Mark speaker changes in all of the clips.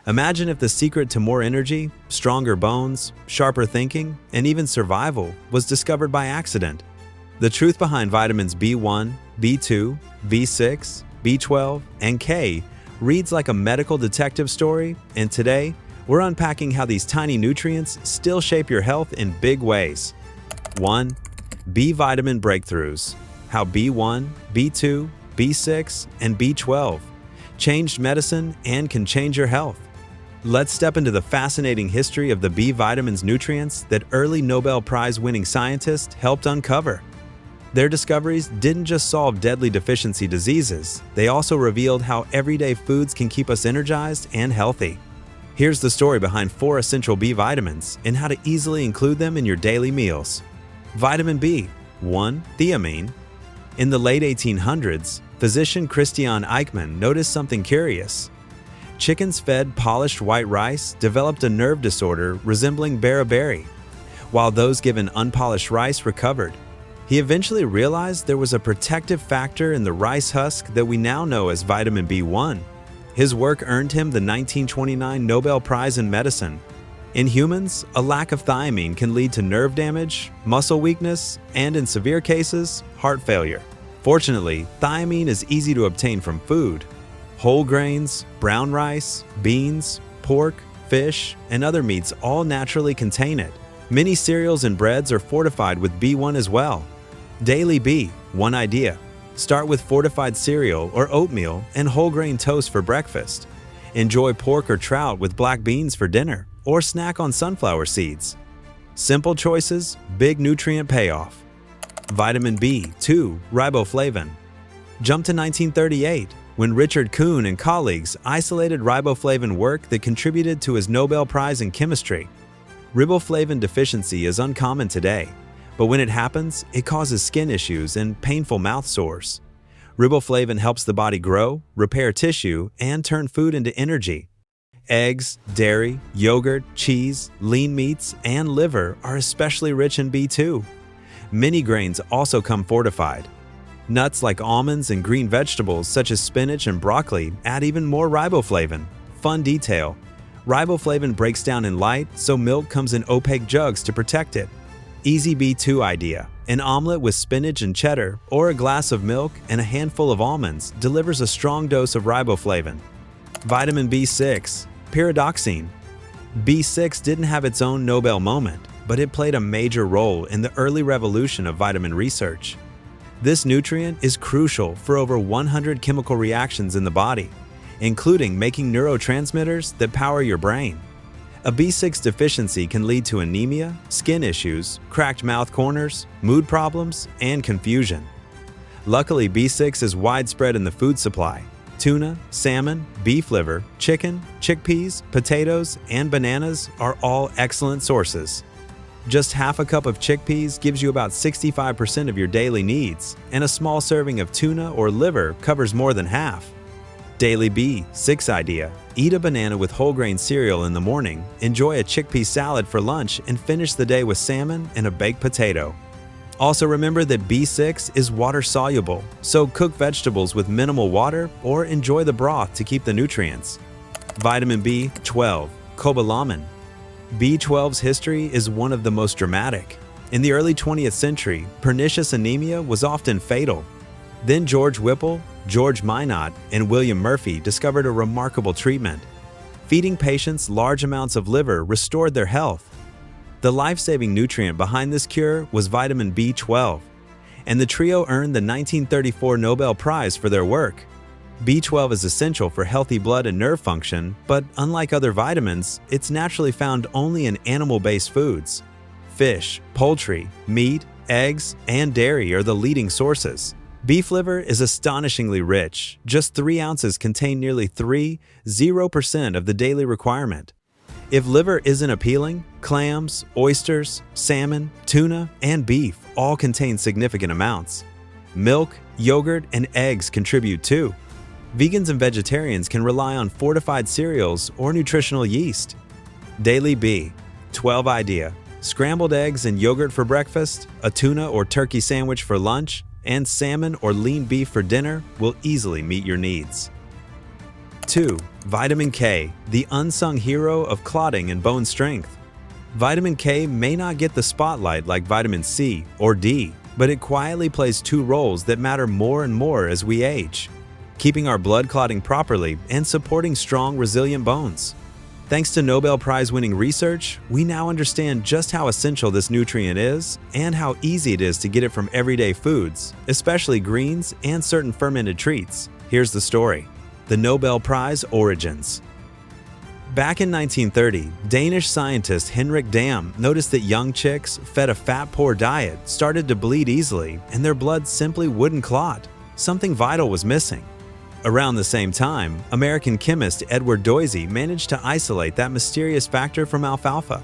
Speaker 1: Imagine if the secret to more energy, stronger bones, sharper thinking, and even survival was discovered by accident. The truth behind vitamins B1, B2, B6, B12, and K reads like a medical detective story, and today, we're unpacking how these tiny nutrients still shape your health in big ways. 1. B vitamin breakthroughs. How B1, B2, B6, and B12 changed medicine and can change your health. Let's step into the fascinating history of the B vitamins nutrients that early Nobel Prize-winning scientists helped uncover. Their discoveries didn't just solve deadly deficiency diseases, they also revealed how everyday foods can keep us energized and healthy. Here's the story behind 4 essential B vitamins and how to easily include them in your daily meals. Vitamin B. 1. Thiamine. In the late 1800s, physician Christian Eichmann noticed something curious. Chickens fed polished white rice developed a nerve disorder resembling beriberi, while those given unpolished rice recovered. He eventually realized there was a protective factor in the rice husk that we now know as vitamin B1. His work earned him the 1929 Nobel Prize in Medicine. In humans, a lack of thiamine can lead to nerve damage, muscle weakness, and in severe cases, heart failure. Fortunately, thiamine is easy to obtain from food. Whole grains, brown rice, beans, pork, fish, and other meats all naturally contain it. Many cereals and breads are fortified with B1 as well. Daily B. 1 idea. Start with fortified cereal or oatmeal and whole grain toast for breakfast. Enjoy pork or trout with black beans for dinner, or snack on sunflower seeds. Simple choices, big nutrient payoff. Vitamin B. 2. Riboflavin. Jump to 1938, when Richard Kuhn and colleagues isolated riboflavin work that contributed to his Nobel Prize in Chemistry. Riboflavin deficiency is uncommon today, but when it happens, it causes skin issues and painful mouth sores. Riboflavin helps the body grow, repair tissue, and turn food into energy. Eggs, dairy, yogurt, cheese, lean meats, and liver are especially rich in B2. Many grains also come fortified. Nuts like almonds and green vegetables such as spinach and broccoli add even more riboflavin. Fun detail: riboflavin breaks down in light, so milk comes in opaque jugs to protect it. Easy B2 idea: an omelet with spinach and cheddar, or a glass of milk and a handful of almonds delivers a strong dose of riboflavin. Vitamin B6. Pyridoxine. B6 didn't have its own Nobel moment, but it played a major role in the early revolution of vitamin research. This nutrient is crucial for over 100 chemical reactions in the body, including making neurotransmitters that power your brain. A B6 deficiency can lead to anemia, skin issues, cracked mouth corners, mood problems, and confusion. Luckily, B6 is widespread in the food supply. Tuna, salmon, beef liver, chicken, chickpeas, potatoes, and bananas are all excellent sources. Just half a cup of chickpeas gives you about 65% of your daily needs, and a small serving of tuna or liver covers more than half. Daily B6 idea: eat a banana with whole grain cereal in the morning, enjoy a chickpea salad for lunch, and finish the day with salmon and a baked potato. Also remember that B6 is water soluble, so cook vegetables with minimal water or enjoy the broth to keep the nutrients. Vitamin B12. Cobalamin. B12's history is one of the most dramatic. In the early 20th century, pernicious anemia was often fatal. Then George Whipple, George Minot, and William Murphy discovered a remarkable treatment. Feeding patients large amounts of liver restored their health. The life-saving nutrient behind this cure was vitamin B12, and the trio earned the 1934 Nobel Prize for their work. B12 is essential for healthy blood and nerve function, but unlike other vitamins, it's naturally found only in animal-based foods. Fish, poultry, meat, eggs, and dairy are the leading sources. Beef liver is astonishingly rich. Just 3 ounces contain nearly 0% of the daily requirement. If liver isn't appealing, clams, oysters, salmon, tuna, and beef all contain significant amounts. Milk, yogurt, and eggs contribute too. Vegans and vegetarians can rely on fortified cereals or nutritional yeast. Daily B12 idea: scrambled eggs and yogurt for breakfast, a tuna or turkey sandwich for lunch, and salmon or lean beef for dinner will easily meet your needs. 2. Vitamin K, the unsung hero of clotting and bone strength. Vitamin K may not get the spotlight like vitamin C or D, but it quietly plays two roles that matter more and more as we age, keeping our blood clotting properly and supporting strong, resilient bones. Thanks to Nobel Prize-winning research, we now understand just how essential this nutrient is and how easy it is to get it from everyday foods, especially greens and certain fermented treats. Here's the story. The Nobel Prize origins. Back in 1930, Danish scientist Henrik Dam noticed that young chicks fed a fat-poor diet started to bleed easily and their blood simply wouldn't clot. Something vital was missing. Around the same time, American chemist Edward Doisy managed to isolate that mysterious factor from alfalfa.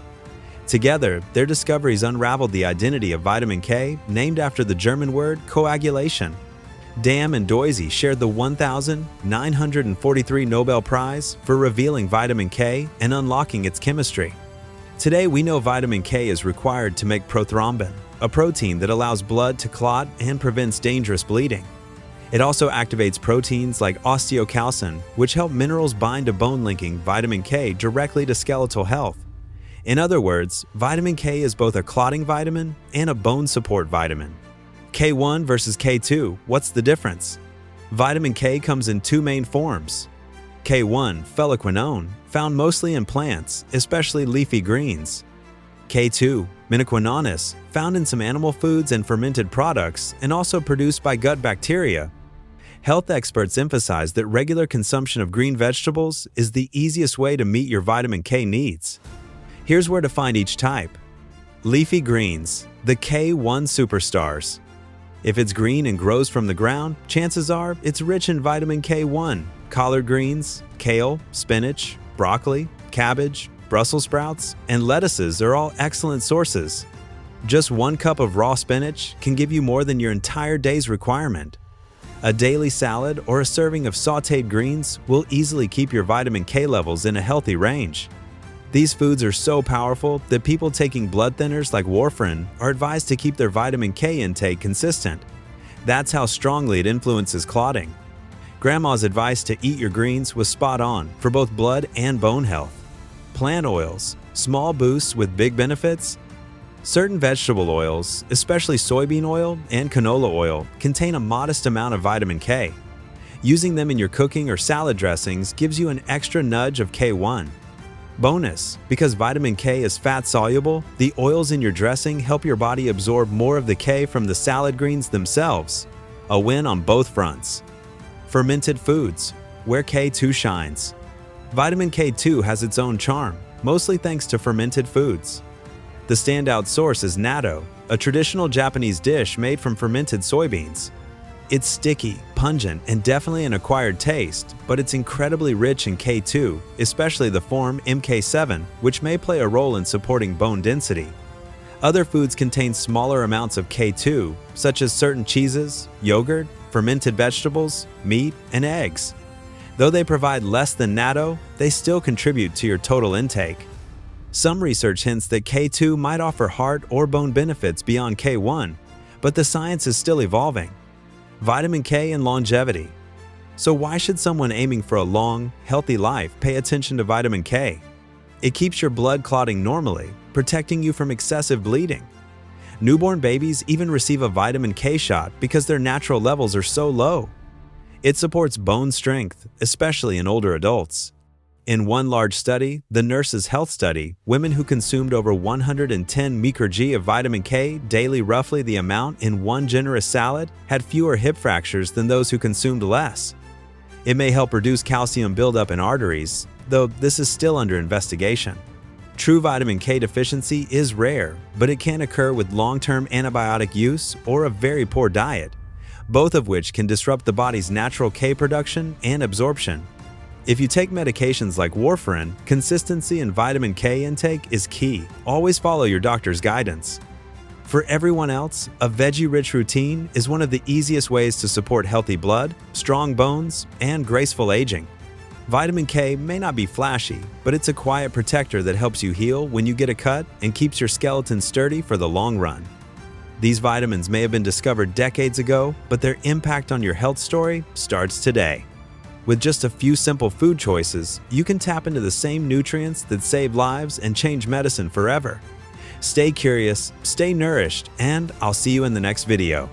Speaker 1: Together, their discoveries unraveled the identity of vitamin K, named after the German word coagulation. Dam and Doisy shared the 1,943 Nobel Prize for revealing vitamin K and unlocking its chemistry. Today, we know vitamin K is required to make prothrombin, a protein that allows blood to clot and prevents dangerous bleeding. It also activates proteins like osteocalcin, which help minerals bind to bone-linking vitamin K directly to skeletal health. In other words, vitamin K is both a clotting vitamin and a bone support vitamin. K1 versus K2, what's the difference? Vitamin K comes in two main forms. K1, phenaquinone, found mostly in plants, especially leafy greens. K2, menaquinones, found in some animal foods and fermented products and also produced by gut bacteria. Health experts emphasize that regular consumption of green vegetables is the easiest way to meet your vitamin K needs. Here's where to find each type. Leafy greens, the K1 superstars. If it's green and grows from the ground, chances are it's rich in vitamin K1. Collard greens, kale, spinach, broccoli, cabbage, Brussels sprouts, and lettuces are all excellent sources. Just 1 cup of raw spinach can give you more than your entire day's requirement. A daily salad or a serving of sautéed greens will easily keep your vitamin K levels in a healthy range. These foods are so powerful that people taking blood thinners like warfarin are advised to keep their vitamin K intake consistent. That's how strongly it influences clotting. Grandma's advice to eat your greens was spot on for both blood and bone health. Plant oils, small boosts with big benefits. Certain vegetable oils, especially soybean oil and canola oil, contain a modest amount of vitamin K. Using them in your cooking or salad dressings gives you an extra nudge of K1. Bonus, because vitamin K is fat-soluble, the oils in your dressing help your body absorb more of the K from the salad greens themselves. A win on both fronts. Fermented foods, where K2 shines. Vitamin K2 has its own charm, mostly thanks to fermented foods. The standout source is natto, a traditional Japanese dish made from fermented soybeans. It's sticky, pungent, and definitely an acquired taste, but it's incredibly rich in K2, especially the form MK7, which may play a role in supporting bone density. Other foods contain smaller amounts of K2, such as certain cheeses, yogurt, fermented vegetables, meat, and eggs. Though they provide less than natto, they still contribute to your total intake. Some research hints that K2 might offer heart or bone benefits beyond K1, but the science is still evolving. Vitamin K and longevity. So why should someone aiming for a long, healthy life pay attention to vitamin K? It keeps your blood clotting normally, protecting you from excessive bleeding. Newborn babies even receive a vitamin K shot because their natural levels are so low. It supports bone strength, especially in older adults. In one large study, the Nurses' Health Study, women who consumed over 110 microG of vitamin K daily, roughly the amount in one generous salad, had fewer hip fractures than those who consumed less. It may help reduce calcium buildup in arteries, though this is still under investigation. True vitamin K deficiency is rare, but it can occur with long-term antibiotic use or a very poor diet, both of which can disrupt the body's natural K production and absorption. If you take medications like warfarin, consistency in vitamin K intake is key. Always follow your doctor's guidance. For everyone else, a veggie-rich routine is one of the easiest ways to support healthy blood, strong bones, and graceful aging. Vitamin K may not be flashy, but it's a quiet protector that helps you heal when you get a cut and keeps your skeleton sturdy for the long run. These vitamins may have been discovered decades ago, but their impact on your health story starts today. With just a few simple food choices, you can tap into the same nutrients that save lives and change medicine forever. Stay curious, stay nourished, and I'll see you in the next video.